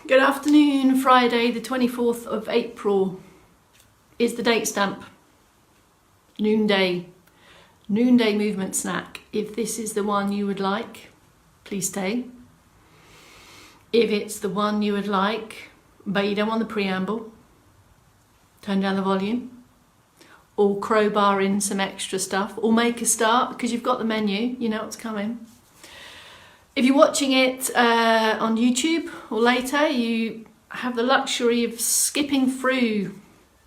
Good afternoon, Friday the 24th of April is the date stamp. Noonday movement snack. If this is the one you would like, please stay. If it's the one you would like, but you don't want the preamble, turn down the volume, or crowbar in some extra stuff, or make a start because you've got the menu, you know what's coming. If you're watching it on YouTube or later, you have the luxury of skipping through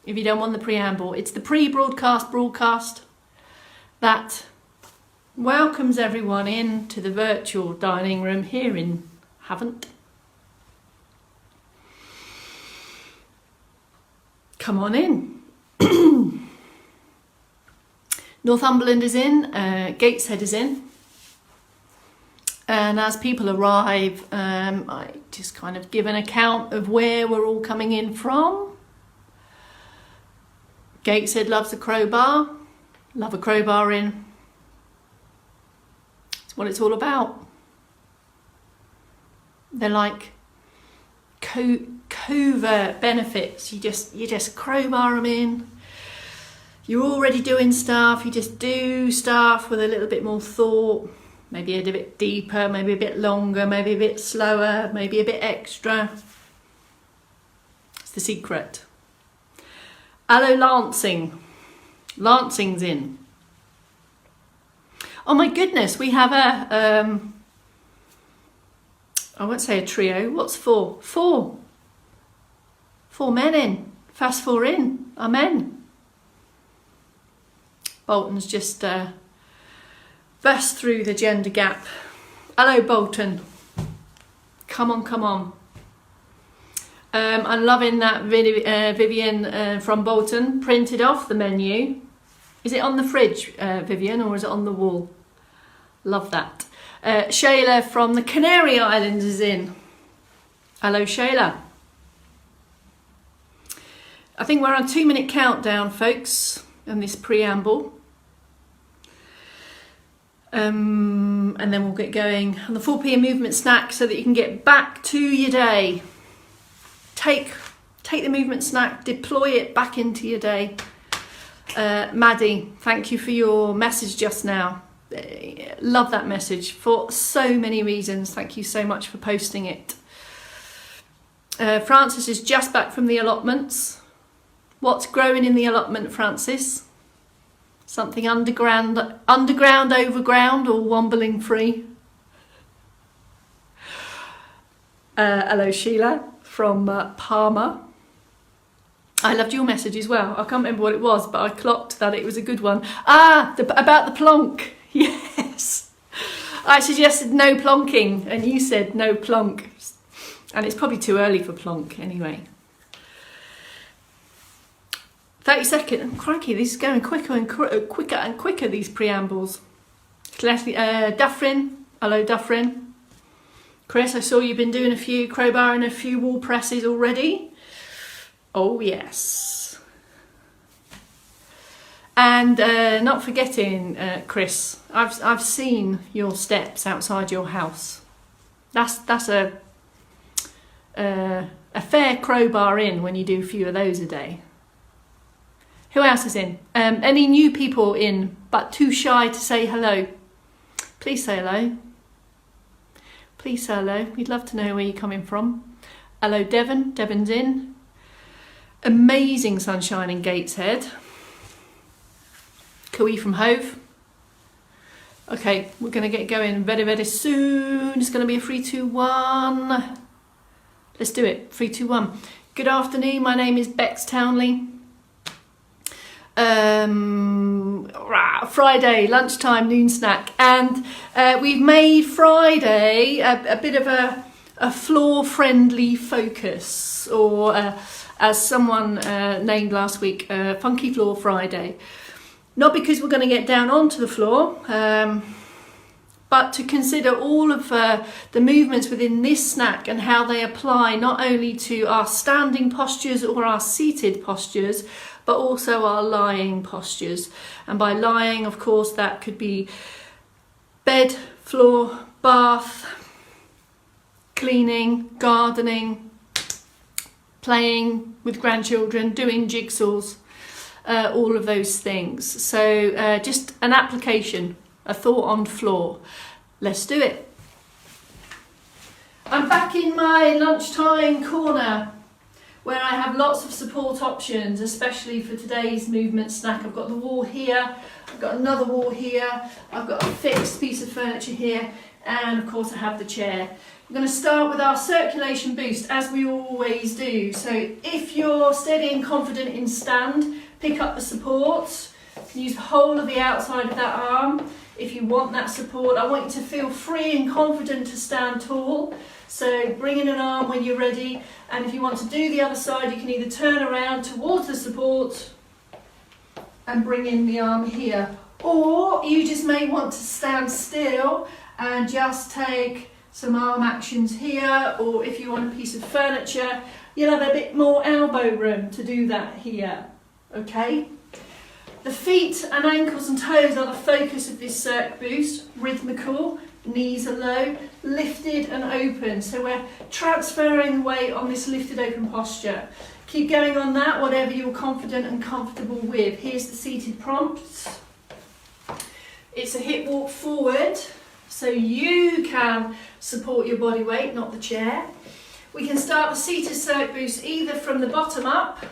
if you don't want the preamble. It's the broadcast that welcomes everyone in to the virtual dining room here in Havant. Come on in. Northumberland is in, Gateshead is in. And as people arrive, I just kind of give an account of where we're all coming in from. Gateshead loves a crowbar. Love a crowbar in. It's what it's all about. They're like covert benefits. You just crowbar them in. You're already doing stuff. You just do stuff with a little bit more thought. Maybe a bit deeper, maybe a bit longer, maybe a bit slower, maybe a bit extra. It's the secret. Hello, Lancing. Lancing's in. Oh my goodness, we have a, I won't say a trio. What's four? Four men in. Fast four in. Amen. Bolton's just burst through the gender gap. Hello, Bolton. Come on. I'm loving that Vivian from Bolton printed off the menu. Is it on the fridge, Vivian, or is it on the wall? Love that. Shayla from the Canary Islands is in. Hello, Shayla. I think we're on a 2-minute countdown, folks, on this preamble. And then we'll get going on the 4 p.m. movement snack so that you can get back to your day. Take the movement snack, deploy it back into your day. Maddie, thank you for your message just now. Love that message for so many reasons. Thank you so much for posting it. Francis is just back from the allotments. What's growing in the allotment, Francis? Something underground, overground, or wombling free? Hello, Sheila from Parma. I loved your message as well. I can't remember what it was, but I clocked that it was a good one. About the plonk. Yes. I suggested no plonking, and you said no plonk. And it's probably too early for plonk anyway. 30 seconds. Crikey, this is going quicker and quicker, these preambles. Leslie, Dufferin. Hello, Dufferin. Chris, I saw you've been doing a few crowbar and a few wall presses already. Oh, yes. And not forgetting, Chris, I've seen your steps outside your house. That's a fair crowbar in when you do a few of those a day. Who else is in? Any new people in, but too shy to say hello? Please say hello. Please say hello. We'd love to know where you're coming from. Hello, Devon. Devon's in. Amazing sunshine in Gateshead. Cooey from Hove. Okay, we're going to get going very, very soon. It's going to be a 3, 2, 1. Let's do it. 3, 2, 1. Good afternoon. My name is Bex Townley. Friday lunchtime noon snack, and we've made Friday a bit of a floor friendly focus, or as someone named last week, Funky Floor Friday. Not because we're going to get down onto the floor, but to consider all of the movements within this snack and how they apply not only to our standing postures or our seated postures, but also our lying postures. And by lying, of course, that could be bed, floor, bath, cleaning, gardening, playing with grandchildren, doing jigsaws, all of those things. So just an application, a thought on floor. Let's do it. I'm back in my lunchtime corner where I have lots of support options, especially for today's movement snack. I've got the wall here, I've got another wall here, I've got a fixed piece of furniture here, and of course I have the chair. We're going to start with our circulation boost, as we always do. So if you're steady and confident in stand, pick up the supports. You can use the whole of the outside of that arm if you want that support. I want you to feel free and confident to stand tall. So bring in an arm when you're ready, and if you want to do the other side, you can either turn around towards the support and bring in the arm here, or you just may want to stand still and just take some arm actions here, or if you want a piece of furniture, you'll have a bit more elbow room to do that here, okay? The feet and ankles and toes are the focus of this circ boost, rhythmical. Knees are low, lifted and open. So we're transferring the weight on this lifted open posture. Keep going on that, whatever you're confident and comfortable with. Here's the seated prompts. It's a hip walk forward, so you can support your body weight, not the chair. We can start the seated circ boost either from the bottom up,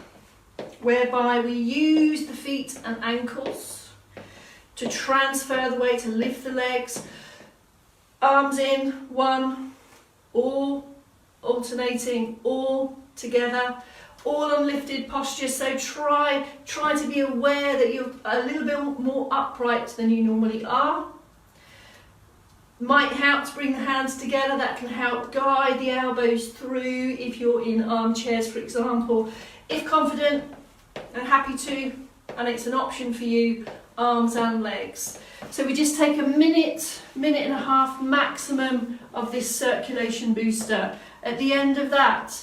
whereby we use the feet and ankles to transfer the weight, to lift the legs. Arms in, one, all alternating, all together, all unlifted posture. So try to be aware that you're a little bit more upright than you normally are. Might help to bring the hands together. That can help guide the elbows through if you're in armchairs, for example. If confident and happy to, and it's an option for you, arms and legs. So we just take a minute and a half maximum of this circulation booster. At the end of that,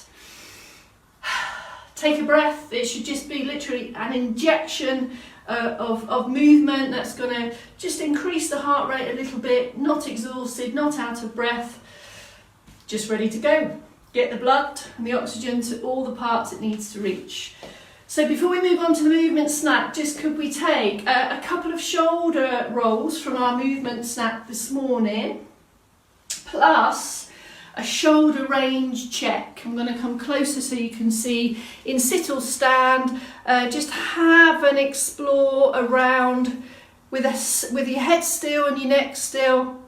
take a breath. It should just be literally an injection of movement that's going to just increase the heart rate a little bit, not exhausted, not out of breath, just ready to go. Get the blood and the oxygen to all the parts it needs to reach. So before we move on to the movement snack, just could we take a couple of shoulder rolls from our movement snack this morning, plus a shoulder range check. I'm going to come closer so you can see in sit or stand. Just have an explore around with your head still and your neck still,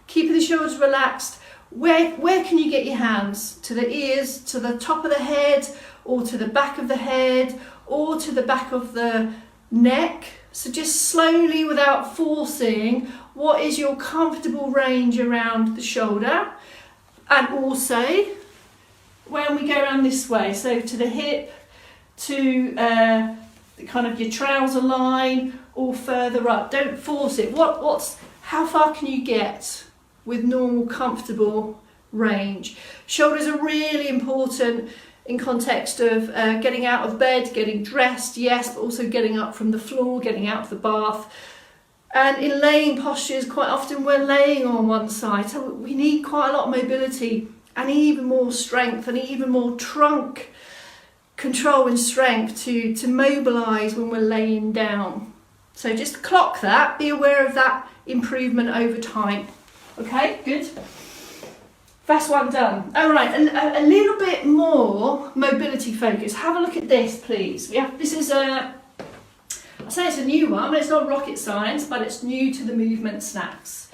keeping the shoulders relaxed. Where can you get your hands? To the ears, to the top of the head, or to the back of the head, or to the back of the neck. So just slowly, without forcing, what is your comfortable range around the shoulder? And also, when we go around this way, so to the hip, to kind of your trouser line, or further up. Don't force it. How far can you get with normal, comfortable range? Shoulders are really important in context of getting out of bed, getting dressed, yes, but also getting up from the floor, getting out of the bath. And in laying postures, quite often we're laying on one side, so we need quite a lot of mobility and even more strength and even more trunk control and strength to mobilise when we're laying down. So just clock that, be aware of that improvement over time. Okay, good. That's one done. All right, a little bit more mobility focus. Have a look at this, please. This is I say it's a new one, but it's not rocket science, but it's new to the movement snacks.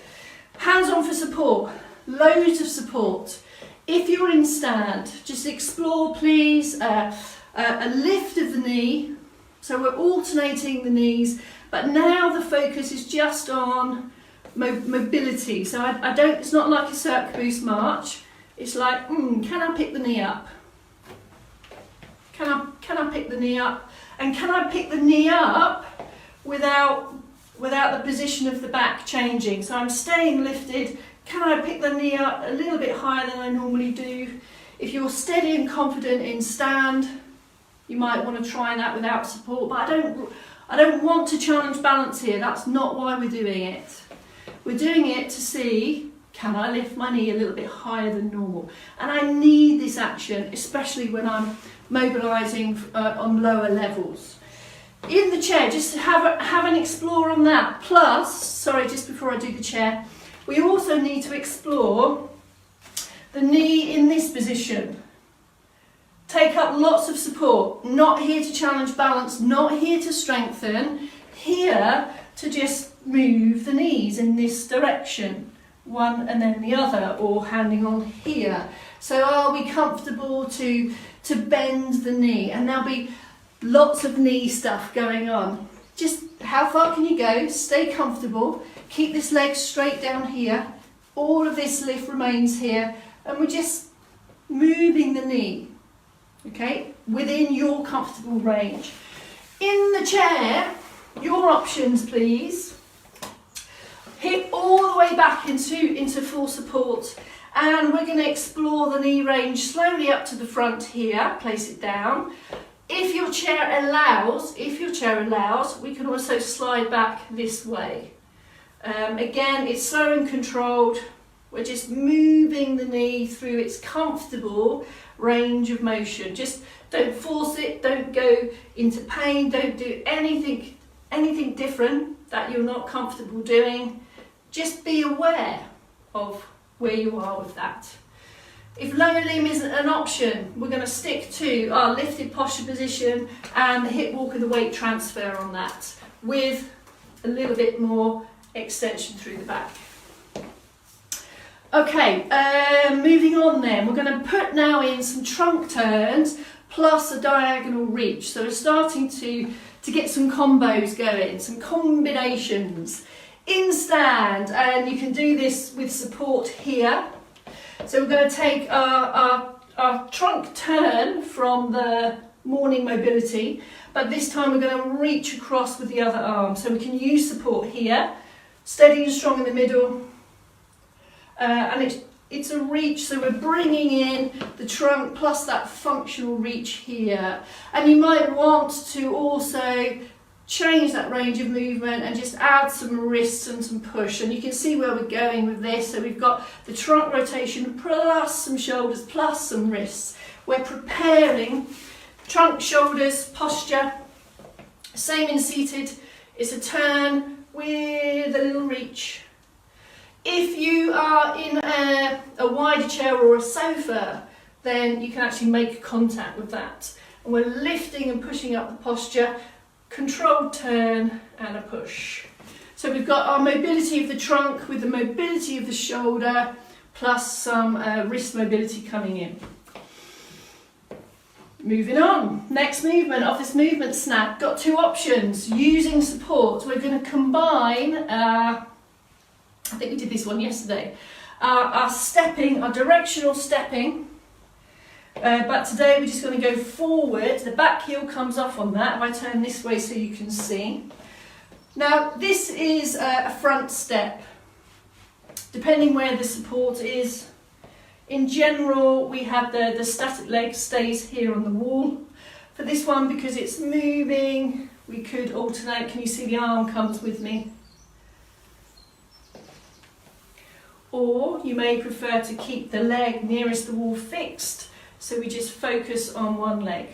Hands on for support, loads of support. If you're in stand, just explore, please, a lift of the knee. So we're alternating the knees, but now the focus is just on mobility. So it's not like a circ boost march. It's like, can I pick the knee up? Can I pick the knee up? And can I pick the knee up without the position of the back changing? So I'm staying lifted. Can I pick the knee up a little bit higher than I normally do? If you're steady and confident in stand, you might want to try that without support, but I don't want to challenge balance here. That's not why we're doing it. We're doing it to see, can I lift my knee a little bit higher than normal? And I need this action, especially when I'm mobilising on lower levels. In the chair, just have an explore on that. Plus, sorry, just before I do the chair, we also need to explore the knee in this position. Take up lots of support. Not here to challenge balance, not here to strengthen, here to just move the knees in this direction. One and then the other, or handing on here. So are we comfortable to bend the knee? And there'll be lots of knee stuff going on. Just how far can you go? Stay comfortable. Keep this leg straight down here. All of this lift remains here. And we're just moving the knee, okay, within your comfortable range. In the chair, your options, please. Hip all the way back into full support. And we're going to explore the knee range slowly up to the front here. Place it down. If your chair allows, we can also slide back this way. Again, it's slow and controlled. We're just moving the knee through its comfortable range of motion. Just don't force it, don't go into pain, don't do anything different that you're not comfortable doing. Just be aware of where you are with that. If lower limb isn't an option, we're going to stick to our lifted posture position and the hip walk and the weight transfer on that, with a little bit more extension through the back. Okay, moving on then, we're going to put now in some trunk turns plus a diagonal reach. So we're starting to get some combos going, some combinations. In stand, and you can do this with support here. So we're going to take our trunk turn from the morning mobility, but this time we're going to reach across with the other arm. So we can use support here, steady and strong in the middle. And it's a reach, so we're bringing in the trunk plus that functional reach here. And you might want to also change that range of movement and just add some wrists and some push. And you can see where we're going with this. So we've got the trunk rotation plus some shoulders plus some wrists. We're preparing trunk, shoulders, posture. Same in seated. It's a turn with a little reach. If you are in a wider chair or a sofa, then you can actually make contact with that. And we're lifting and pushing up the posture, controlled turn and a push. So we've got our mobility of the trunk with the mobility of the shoulder, plus some wrist mobility coming in. Moving on, next movement of this movement snap, got two options. Using support, we're going to combine, I think we did this one yesterday, our stepping, our directional stepping, but today we're just going to go forward. The back heel comes off on that. If I turn this way so you can see. Now this is a front step, depending where the support is. In general, we have the static leg stays here on the wall. For this one, because it's moving, we could alternate. Can you see the arm comes with me? Or you may prefer to keep the leg nearest the wall fixed, so we just focus on one leg.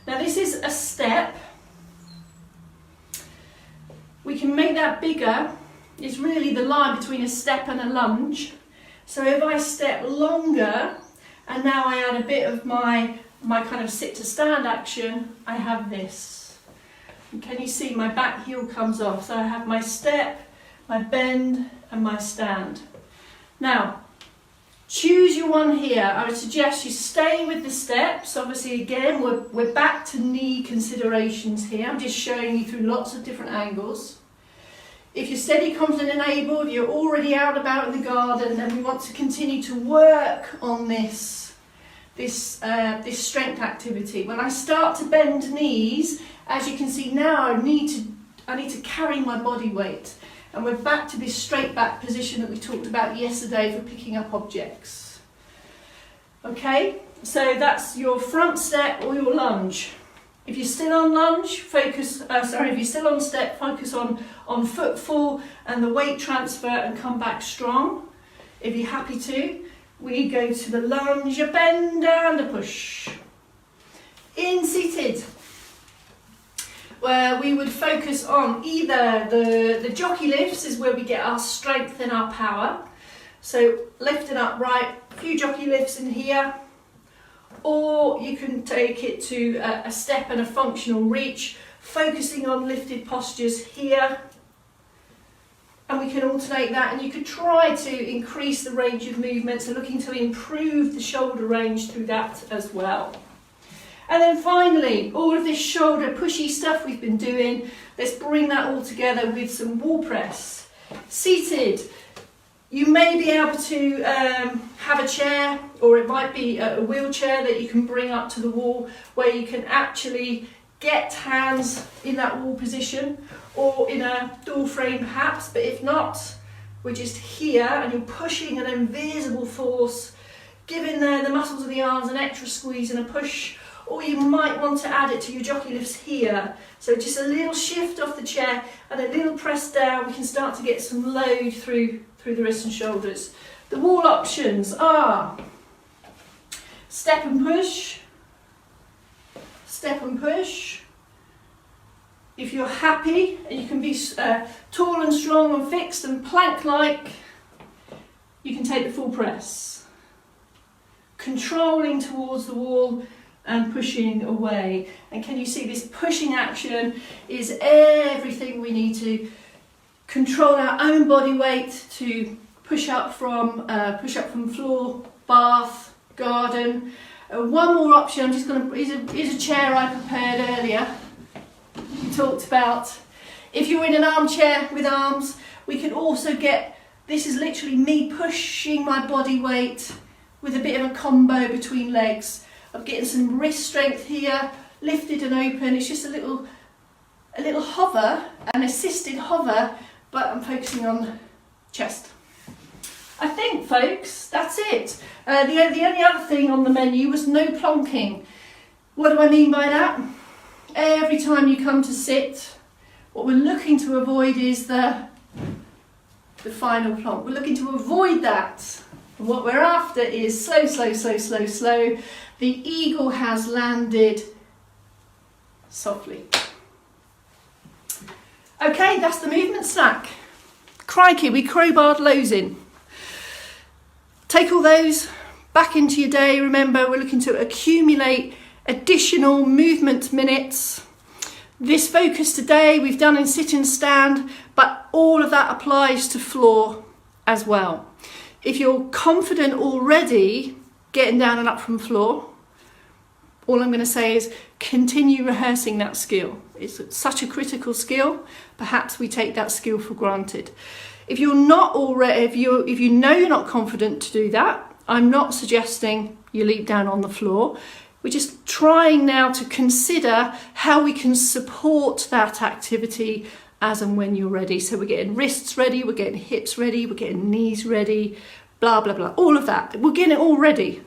Now this is a step. We can make that bigger. It's really the line between a step and a lunge. So if I step longer, and now I add a bit of my kind of sit to stand action, I have this. And can you see my back heel comes off? So I have my step, my bend, and my stand. Now, choose your one here. I would suggest you stay with the steps. Obviously, again, we're back to knee considerations here. I'm just showing you through lots of different angles. If you're steady, confident and able, if you're already out about in the garden, then we want to continue to work on this strength activity. When I start to bend knees, as you can see now, I need to carry my body weight. And we're back to this straight back position that we talked about yesterday for picking up objects. Okay, so that's your front step or your lunge. If you're still on lunge, if you're still on step, focus on footfall and the weight transfer and come back strong. If you're happy to, we go to the lunge, a bend and a push. In seated, where we would focus on either the jockey lifts is where we get our strength and our power. So lifting upright, a few jockey lifts in here, or you can take it to a step and a functional reach, focusing on lifted postures here. And we can alternate that, and you could try to increase the range of movement, so looking to improve the shoulder range through that as well. And then finally, all of this shoulder pushy stuff we've been doing, let's bring that all together with some wall press. Seated, you may be able to have a chair, or it might be a wheelchair that you can bring up to the wall, where you can actually get hands in that wall position, or in a door frame perhaps, but if not, we're just here and you're pushing an invisible force, giving the muscles of the arms an extra squeeze and a push. Or you might want to add it to your jockey lifts here. So just a little shift off the chair and a little press down, we can start to get some load through the wrists and shoulders. The wall options are step and push, step and push. If you're happy and you can be tall and strong and fixed and plank-like, you can take the full press. Controlling towards the wall and pushing away. And can you see this pushing action is everything we need to control our own body weight to push up from floor, bath, garden. One more option, I'm just going to, is a chair I prepared earlier. We talked about, if you're in an armchair with arms, we can also get, this is literally me pushing my body weight with a bit of a combo between legs. I'm getting some wrist strength here, lifted and open. It's just a little hover, an assisted hover, but I'm focusing on chest. I think, folks, that's it. The only other thing on the menu was no plonking. What do I mean by that? Every time you come to sit, what we're looking to avoid is the final plonk. We're looking to avoid that. And what we're after is slow, slow, slow, slow, slow. The eagle has landed softly. Okay, that's the movement snack. Crikey, we crowbarred loads in. Take all those back into your day. Remember, we're looking to accumulate additional movement minutes. This focus today we've done in sit and stand, but all of that applies to floor as well. If you're confident already getting down and up from floor, all I'm going to say is continue rehearsing that skill. It's such a critical skill. Perhaps we take that skill for granted. If you're not already, if you know you're not confident to do that, I'm not suggesting you leap down on the floor. We're just trying now to consider how we can support that activity as and when you're ready. So we're getting wrists ready, we're getting hips ready, we're getting knees ready, blah, blah, blah. All of that. We're getting it all ready.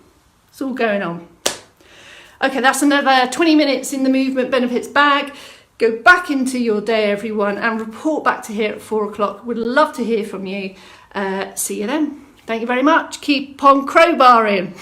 It's all going on. Okay, that's another 20 minutes in the movement benefits bag. Go back into your day, everyone, and report back to here at 4 o'clock. Would love to hear from you. See you then. Thank you very much. Keep on crowbarring.